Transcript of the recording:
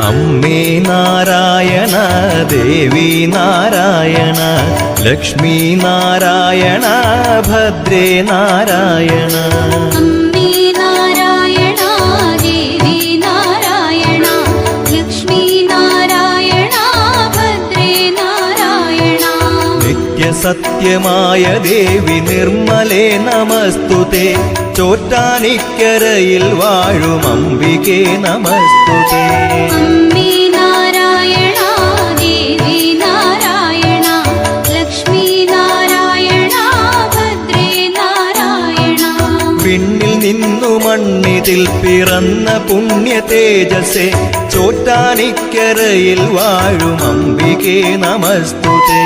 അമ്മേ നാരായണ ദേവി നാരായണ ലക്ഷ്മി നാരായണ ഭദ്രേ നാരായണ. അമ്മേ നാരായണ ദേവി നാരായണ ലക്ഷ്മി നാരായണ ഭദ്രേ നാരായണ. നിത്യസത്യമായ ദേവി നിർമ്മലേ നമസ്തുതേ. ചോറ്റാനിക്കരയിൽ വാഴും അംബികേ നമസ്തുതേ. അമ്മേ നാരായണ ദേവി നാരായണ ലക്ഷ്മി നാരായണ ഭദ്രേ നാരായണ. പിന്നിൽ നിന്നു മണ്ണിതിൽ പിറന്ന പുണ്യ തേജസ്സേ. ചോറ്റാനിക്കരയിൽ വാഴും അംബികേ നമസ്തുതേ.